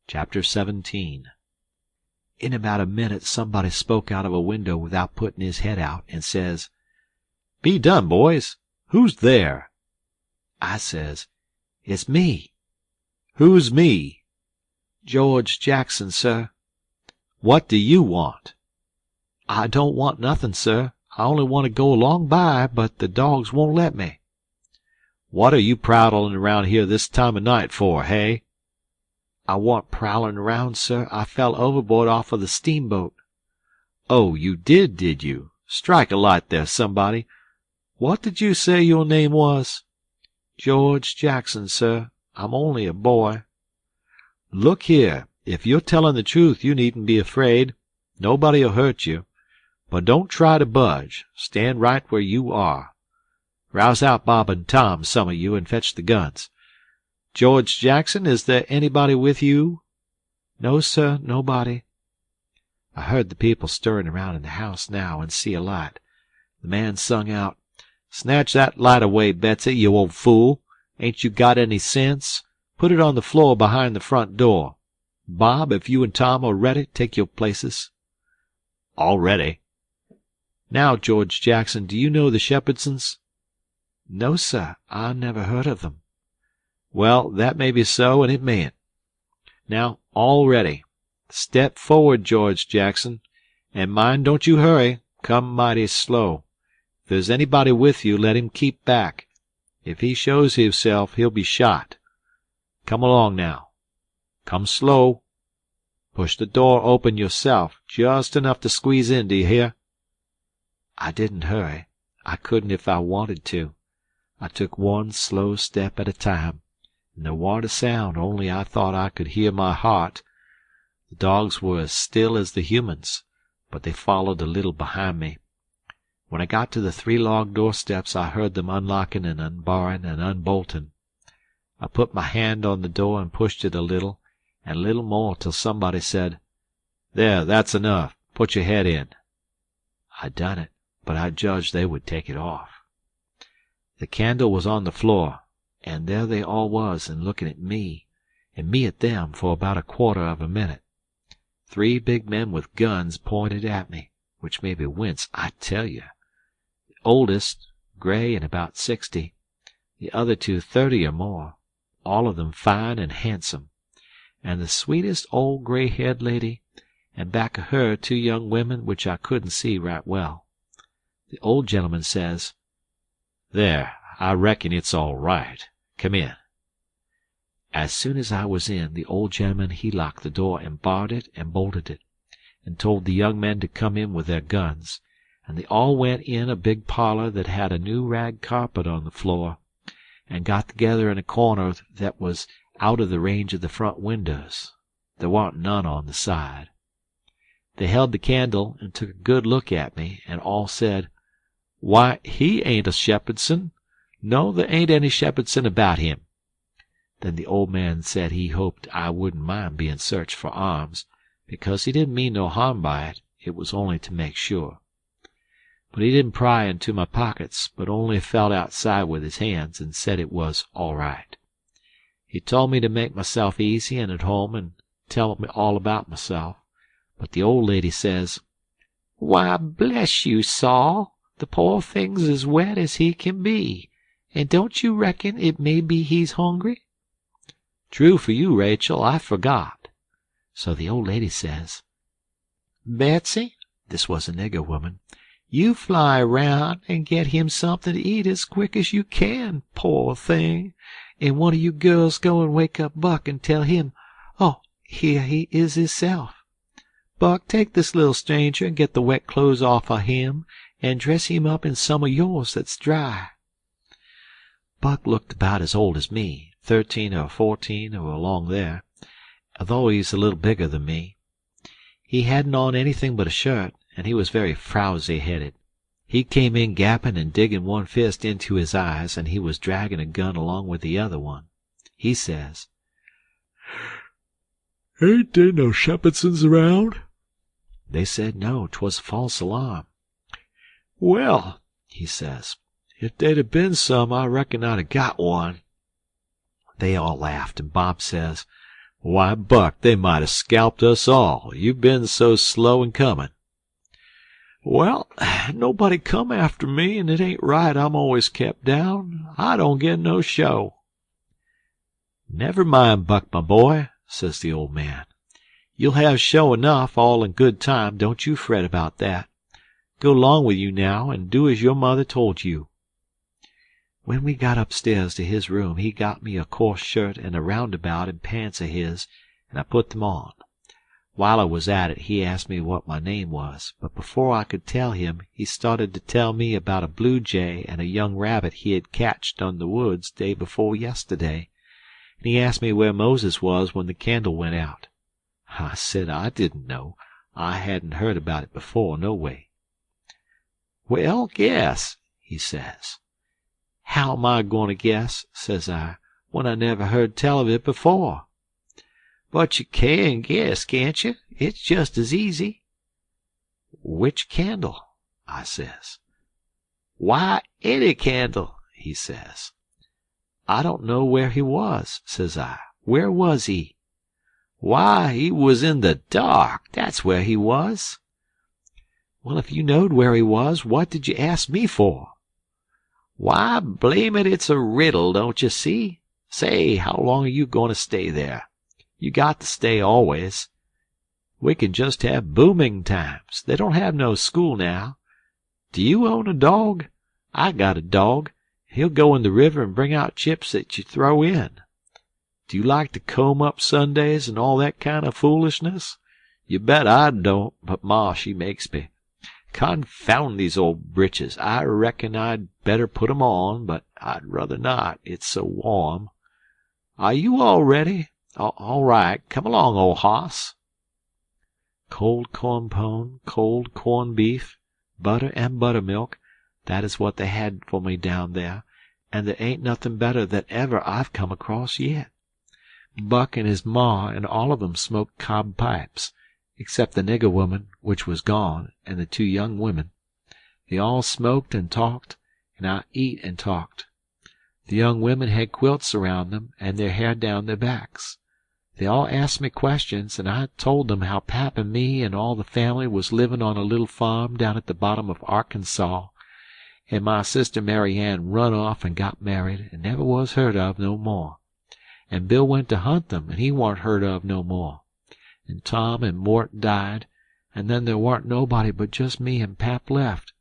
Chapter 17. In about a minute somebody spoke out of a window without putting his head out, and says, "Be done, boys. Who's there?" I says, "It's me." "Who's me?" "George Jackson, sir." "What do you want?" "I don't want nothing, sir. I only want to go along by, but the dogs won't let me." "What are you prowling around here this time of night for, hey?" "I warn't prowling around, sir. I fell overboard off of the steamboat." "Oh, you did you? Strike a light there, somebody. What did you say your name was?" "George Jackson, sir. I'm only a boy." "Look here, if you're telling the truth you needn't be afraid. Nobody'll hurt you. But don't try to budge. Stand right where you are. Rouse out Bob and Tom, some of you, and fetch the guns. George Jackson, is there anybody with you?" "No, sir, nobody." I heard the people stirring around in the house now, and see a light. The man sung out, "Snatch that light away, Betsy, you old fool. Ain't you got any sense? Put it on the floor behind the front door. Bob, if you and Tom are ready, take your places." "All ready." "Now, George Jackson, do you know the Shepherdsons?" "No, sir. I never heard of them." "Well, that may be so, and it mayn't. Now, all ready. Step forward, George Jackson. And mind, don't you hurry. Come mighty slow. If there's anybody with you, let him keep back. If he shows himself, he'll be shot. Come along now. Come slow. Push the door open yourself, just enough to squeeze in, do you hear?" I didn't hurry. I couldn't if I wanted to. I took one slow step at a time, and there warn't a sound, only I thought I could hear my heart. The dogs were as still as the humans, but they followed a little behind me. When I got to the 3 log doorsteps I heard them unlocking and unbarring and unbolting. I put my hand on the door and pushed it a little more, till somebody said, "There, that's enough. Put your head in." I done it, but I judged they would take it off. The candle was on the floor, and there they all was, and looking at me, and me at them, for about a quarter of a minute. 3 big men with guns pointed at me, which made me wince, I tell you. The oldest, gray and about 60, the other 2 30 or more, all of them fine and handsome, and the sweetest old gray-haired lady, and back of her 2 young women which I couldn't see right well. The old gentleman says, "There, I reckon it's all right. Come in." As soon as I was in, the old gentleman he locked the door and barred it and bolted it, and told the young men to come in with their guns, and they all went in a big parlor that had a new rag carpet on the floor, and got together in a corner that was out of the range of the front windows. There warn't none on the side. They held the candle and took a good look at me, and all said, "Why, he ain't a Shepherdson. No, there ain't any Shepherdson about him." Then the old man said he hoped I wouldn't mind being searched for arms, because he didn't mean no harm by it. It was only to make sure. But he didn't pry into my pockets, but only felt outside with his hands, and said it was all right. He told me to make myself easy and at home, and tell me all about myself. But the old lady says, "Why, bless you, Saul, the poor thing's as wet as he can be, and don't you reckon it may be he's hungry?" "True for you, Rachel, I forgot." So the old lady says, "Betsy," this was a nigger woman, "you fly round and get him something to eat as quick as you can, poor thing, and one of you girls go and wake up Buck and tell him, oh, here he is hisself. Buck, take this little stranger and get the wet clothes off of him, and dress him up in some of yours that's dry." Buck looked about as old as me, 13 or 14 or along there, although he's a little bigger than me. He hadn't on anything but a shirt, and he was very frowsy-headed. He came in gapping and digging one fist into his eyes, and he was dragging a gun along with the other one. He says, "Ain't there no Shepherdsons around?" They said no, 'twas a false alarm. "Well," he says, "if they'd have been some, I reckon I'd have got one." They all laughed, and Bob says, Why, Buck, they might have scalped us all. You've been so slow in coming." "Well, nobody come after me, and it ain't right I'm always kept down. I don't get no show." "Never mind, Buck, my boy," says the old man. "You'll have show enough, all in good time. Don't you fret about that. Go 'long with you now, and do as your mother told you." When we got upstairs to his room, he got me a coarse shirt and a roundabout and pants of his, and I put them on. While I was at it, he asked me what my name was, but before I could tell him, he started to tell me about a blue jay and a young rabbit he had catched on the woods day before yesterday, and he asked me where Moses was when the candle went out. I said I didn't know. I hadn't heard about it before, no way. "Well, guess," he says. "How am I going to guess," says I, "when I never heard tell of it before?" "But you can guess, can't you? It's just as easy." "Which candle?" I says. "Why, any candle," he says. "I don't know where he was," says I. "Where was he?" "Why, he was in the dark, that's where he was." "Well, if you knowed where he was, what did you ask me for?" "Why, blame it, it's a riddle, don't you see? Say, how long are you going to stay there? You got to stay always. We can just have booming times. They don't have no school now. Do you own a dog? I got a dog. He'll go in the river and bring out chips that you throw in. Do you like to comb up Sundays and all that kind of foolishness? You bet I don't, but Ma, she makes me. Confound these old britches. I reckon I'd better put 'em on, but I'd rather not. It's so warm. Are you all ready? All right. Come along, old hoss." Cold corn pone, cold corned beef, butter and buttermilk, that is what they had for me down there, and there ain't nothing better that ever I've come across yet. Buck and his ma and all of 'em smoked cob pipes, except the nigger woman, which was gone, and the 2 young women. They all smoked and talked, and I eat and talked. The young women had quilts around them and their hair down their backs. They all asked me questions, and I told them how Pap and me and all the family was living on a little farm down at the bottom of Arkansas, and my sister Mary Ann run off and got married and never was heard of no more, and Bill went to hunt them, and he warn't heard of no more, and Tom and Mort died, and then there warn't nobody but just me and Pap left.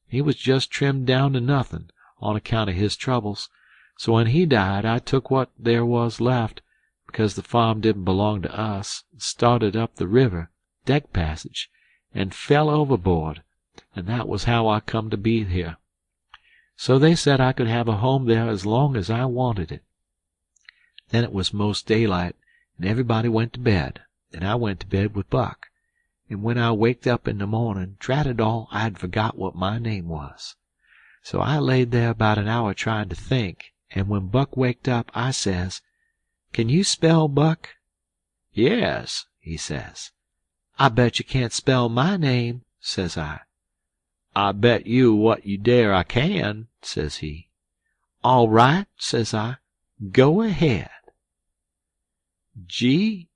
He was just trimmed down to nothing on account of his troubles, so when he died I took what there was left, because the farm didn't belong to us, and started up the river, deck passage, and fell overboard, and that was how I come to be here. So they said I could have a home there as long as I wanted it. Then it was most daylight, and everybody went to bed, and I went to bed with Buck, and when I waked up in the morning, drat it all, I had forgot what my name was. So I laid there about an hour trying to think, and when Buck waked up, I says, "Can you spell, Buck?" "Yes," he says. "I bet you can't spell my name," says I. "I bet you what you dare I can," says he. "All right," says I. "Go ahead." George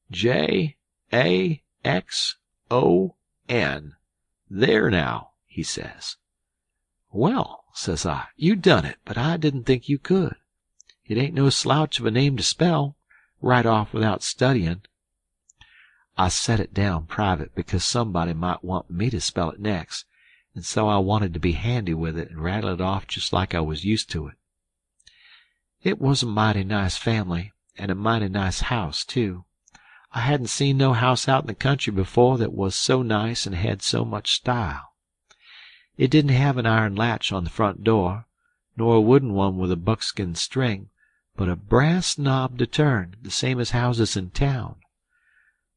Jackson. There now, he says. "Well," says I, "you done it, but I didn't think you could. It ain't no slouch of a name to spell, right off without studying." I set it down private because somebody might want me to spell it next, and so I wanted to be handy with it and rattle it off just like I was used to it. It was a mighty nice family, and a mighty nice house, too. I hadn't seen no house out in the country before that was so nice and had so much style. It didn't have an iron latch on the front door, nor a wooden one with a buckskin string, but a brass knob to turn, the same as houses in town.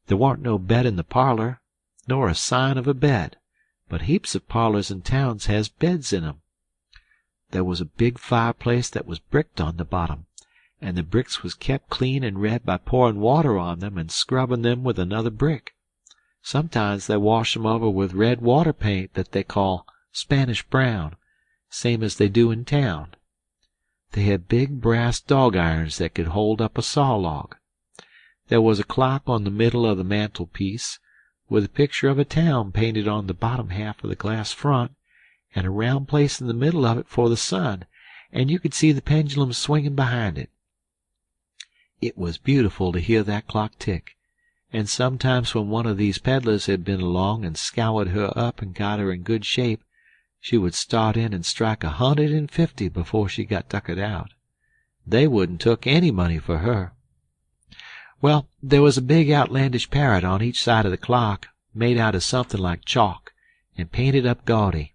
There warn't no bed in the parlor, nor a sign of a bed, but heaps of parlors in towns has beds in 'em. There was a big fireplace that was bricked on the bottom, and the bricks was kept clean and red by pouring water on them and scrubbing them with another brick. Sometimes they wash 'em over with red water paint that they call Spanish brown, same as they do in town. They had big brass dog irons that could hold up a saw log. There was a clock on the middle of the mantelpiece, with a picture of a town painted on the bottom half of the glass front, and a round place in the middle of it for the sun, and you could see the pendulum swinging behind it. It was beautiful to hear that clock tick, and sometimes when one of these peddlers had been along and scoured her up and got her in good shape, she would start in and strike 150 before she got tuckered out. They wouldn't took any money for her. Well, there was a big outlandish parrot on each side of the clock, made out of something like chalk, and painted up gaudy.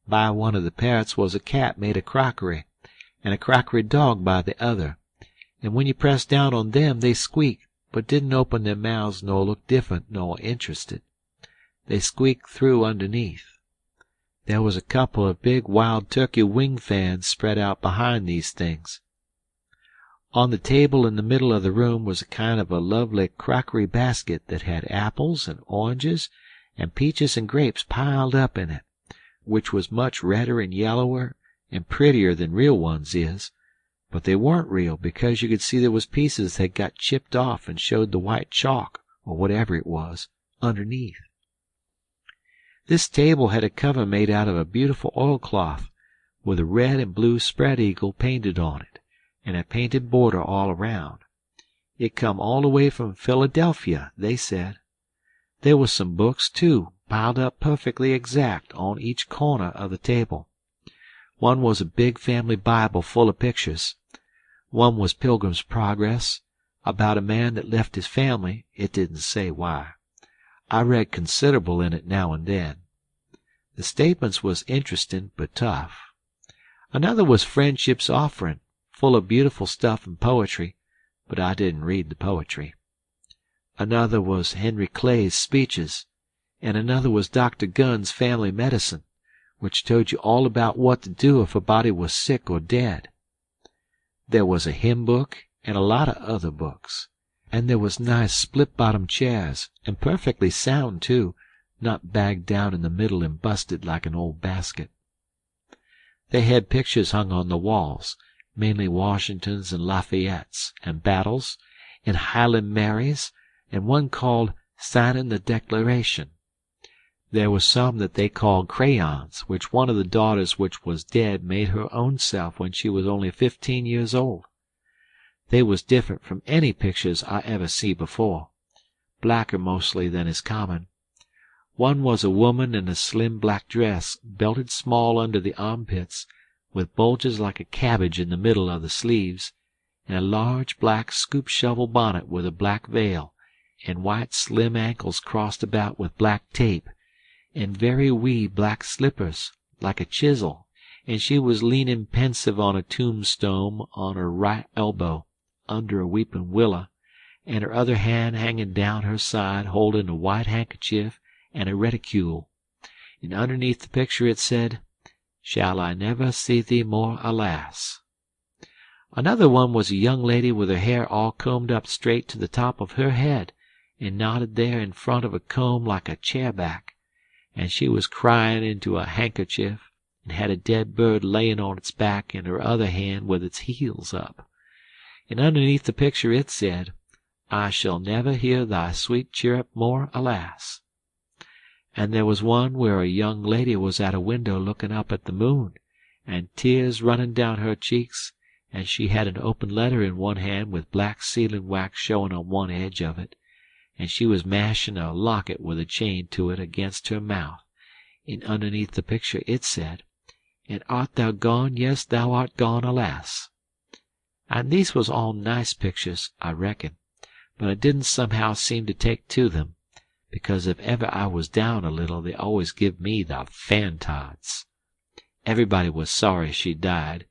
By one of the parrots was a cat made of crockery, and a crockery dog by the other, and when you pressed down on them they squeaked, but didn't open their mouths nor look different nor interested. They squeaked through underneath. There was a couple of big wild turkey wing fans spread out behind these things. On the table in the middle of the room was a kind of a lovely crockery basket that had apples and oranges and peaches and grapes piled up in it, which was much redder and yellower and prettier than real ones is, but they weren't real because you could see there was pieces that got chipped off and showed the white chalk, or whatever it was, underneath. This table had a cover made out of a beautiful oilcloth, with a red and blue spread eagle painted on it, and a painted border all around. It come all the way from Philadelphia, they said. There was some books, too, piled up perfectly exact on each corner of the table. One was a big family Bible full of pictures. One was Pilgrim's Progress, about a man that left his family. It didn't say why. I read considerable in it now and then. The statements was interesting but tough. Another was Friendship's Offering, full of beautiful stuff and poetry, but I didn't read the poetry. Another was Henry Clay's Speeches, and another was Dr. Gunn's Family Medicine, which told you all about what to do if a body was sick or dead. There was a hymn book and a lot of other books, and there was nice split-bottom chairs, and perfectly sound, too, not bagged down in the middle and busted like an old basket. They had pictures hung on the walls, mainly Washingtons and Lafayettes, and battles, and Highland Marys, and one called Signing the Declaration. There was some that they called crayons, which one of the daughters which was dead made her own self when she was only 15 years old. They was different from any pictures I ever see before, blacker mostly than is common. One was a woman in a slim black dress, belted small under the armpits, with bulges like a cabbage in the middle of the sleeves, and a large black scoop-shovel bonnet with a black veil, and white slim ankles crossed about with black tape, and very wee black slippers, like a chisel, and she was leaning pensive on a tombstone on her right elbow, under a weeping willow, and her other hand hanging down her side holding a white handkerchief and a reticule, and underneath the picture it said, "Shall I never see thee more, alas?" Another one was a young lady with her hair all combed up straight to the top of her head, and knotted there in front of a comb like a chair-back, and she was crying into a handkerchief, and had a dead bird laying on its back in her other hand with its heels up. And underneath the picture it said, "I shall never hear thy sweet chirrup more, alas." And there was one where a young lady was at a window looking up at the moon, and tears running down her cheeks, and she had an open letter in one hand with black sealing wax showing on one edge of it, and she was mashing a locket with a chain to it against her mouth, and underneath the picture it said, "And art thou gone? Yes, thou art gone, alas." And these was all nice pictures, I reckon, but I didn't somehow seem to take to them, because if ever I was down a little they always give me the fantods. Everybody was sorry she died,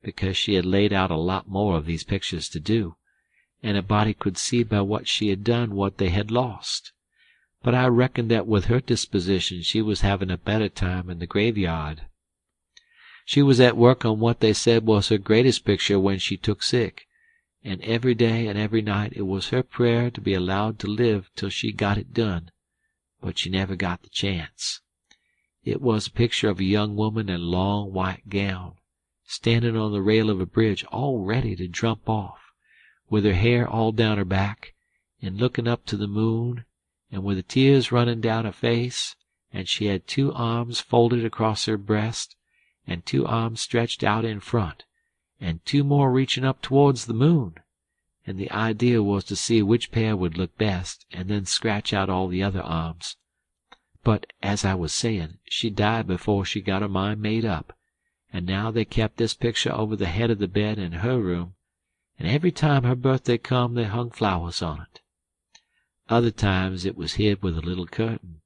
because she had laid out a lot more of these pictures to do, and a body could see by what she had done what they had lost. But I reckoned that with her disposition she was having a better time in the graveyard. She was at work on what they said was her greatest picture when she took sick, and every day and every night it was her prayer to be allowed to live till she got it done, but she never got the chance. It was a picture of a young woman in a long white gown, standing on the rail of a bridge all ready to jump off, with her hair all down her back, and looking up to the moon, and with the tears running down her face, and she had 2 arms folded across her breast, and 2 arms stretched out in front, and 2 more reaching up towards the moon, and the idea was to see which pair would look best, and then scratch out all the other arms. But, as I was saying, she died before she got her mind made up, and now they kept this picture over the head of the bed in her room, and every time her birthday come they hung flowers on it. Other times it was hid with a little curtain.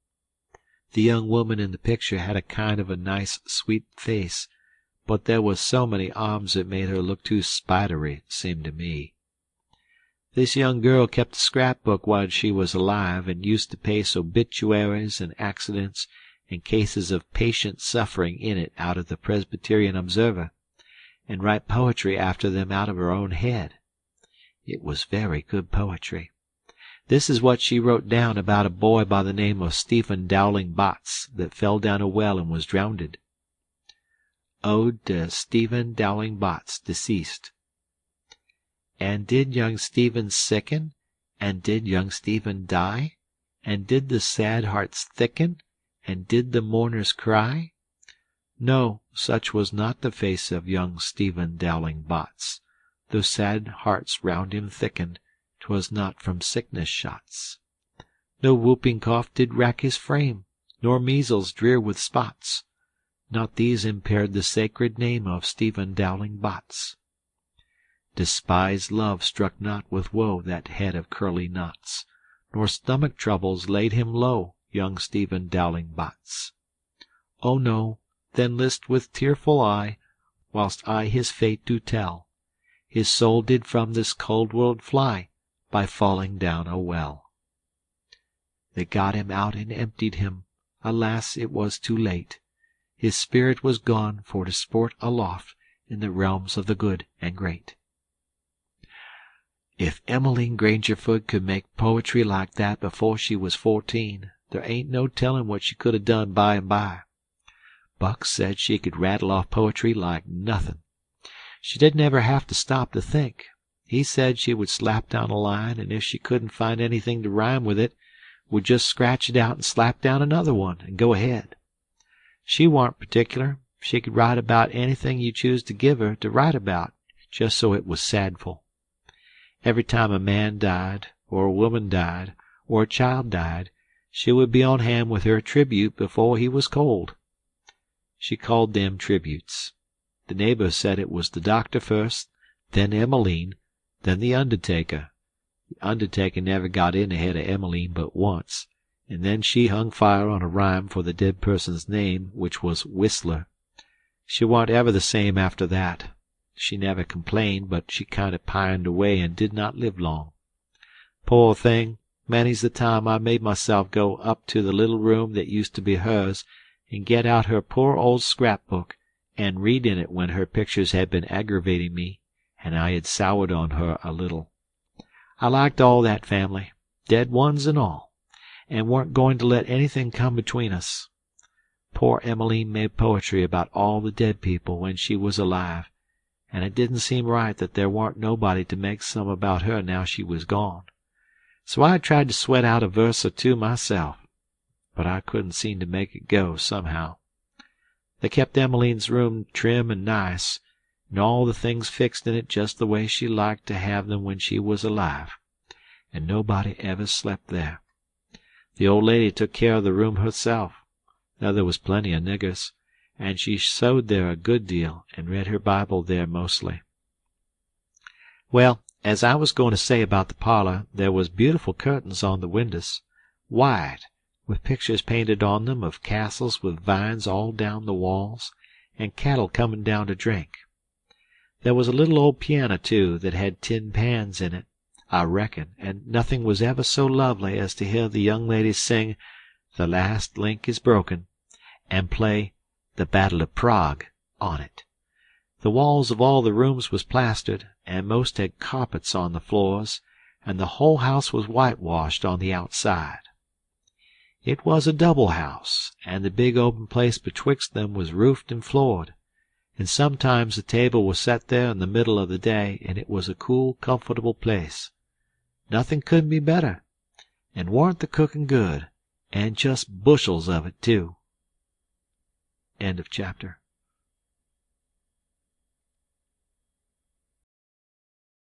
The young woman in the picture had a kind of a nice, sweet face, but there was so many arms it made her look too spidery, seemed to me. This young girl kept a scrapbook while she was alive, and used to paste obituaries and accidents and cases of patient suffering in it out of the Presbyterian Observer, and write poetry after them out of her own head. It was very good poetry. This is what she wrote down about a boy by the name of Stephen Dowling Botts that fell down a well and was drowned. Ode to Stephen Dowling Botts, deceased. And did young Stephen sicken? And did young Stephen die? And did the sad hearts thicken? And did the mourners cry? No, such was not the face of young Stephen Dowling Botts, though sad hearts round him thickened. 'Twas not from sickness shots. No whooping cough did rack his frame, nor measles drear with spots. Not these impaired the sacred name of Stephen Dowling Botts. Despised love struck not with woe that head of curly knots, nor stomach troubles laid him low, young Stephen Dowling Botts. Oh no, then list with tearful eye, whilst I his fate do tell. His soul did from this cold world fly, by falling down a well. They got him out and emptied him. Alas, it was too late. His spirit was gone for to sport aloft in the realms of the good and great. If Emmeline Grangerford could make poetry like that before she was 14, there ain't no telling what she could have done by and by. Buck said she could rattle off poetry like nothing. She didn't ever have to stop to think. He said she would slap down a line, and if she couldn't find anything to rhyme with it, would just scratch it out and slap down another one, and go ahead. She warn't particular. She could write about anything you choose to give her to write about, just so it was sadful. Every time a man died, or a woman died, or a child died, she would be on hand with her tribute before he was cold. She called them tributes. The neighbor said it was the doctor first, then Emmeline, then the undertaker. The undertaker never got in ahead of Emmeline but once, and then she hung fire on a rhyme for the dead person's name, which was Whistler. She warn't ever the same after that. She never complained, but she kind of pined away and did not live long. Poor thing, many's the time I made myself go up to the little room that used to be hers and get out her poor old scrapbook and read in it when her pictures had been aggravating me, and I had soured on her a little. I liked all that family, dead ones and all, and weren't going to let anything come between us. Poor Emmeline made poetry about all the dead people when she was alive, and it didn't seem right that there warn't nobody to make some about her now she was gone. So I tried to sweat out a verse or two myself, but I couldn't seem to make it go somehow. They kept Emmeline's room trim and nice, and all the things fixed in it just the way she liked to have them when she was alive, and nobody ever slept there. The old lady took care of the room herself, though there was plenty of niggers, and she sewed there a good deal and read her Bible there mostly. Well, as I was going to say about the parlor, there was beautiful curtains on the windows, white, with pictures painted on them of castles with vines all down the walls, and cattle coming down to drink. There was a little old piano, too, that had tin pans in it, I reckon, and nothing was ever so lovely as to hear the young ladies sing "The Last Link is Broken," and play "The Battle of Prague" on it. The walls of all the rooms was plastered, and most had carpets on the floors, and the whole house was whitewashed on the outside. It was a double house, and the big open place betwixt them was roofed and floored, and sometimes the table was set there in the middle of the day, and it was a cool, comfortable place. Nothing couldn't be better, and warn't the cooking good, and just bushels of it too. End of chapter.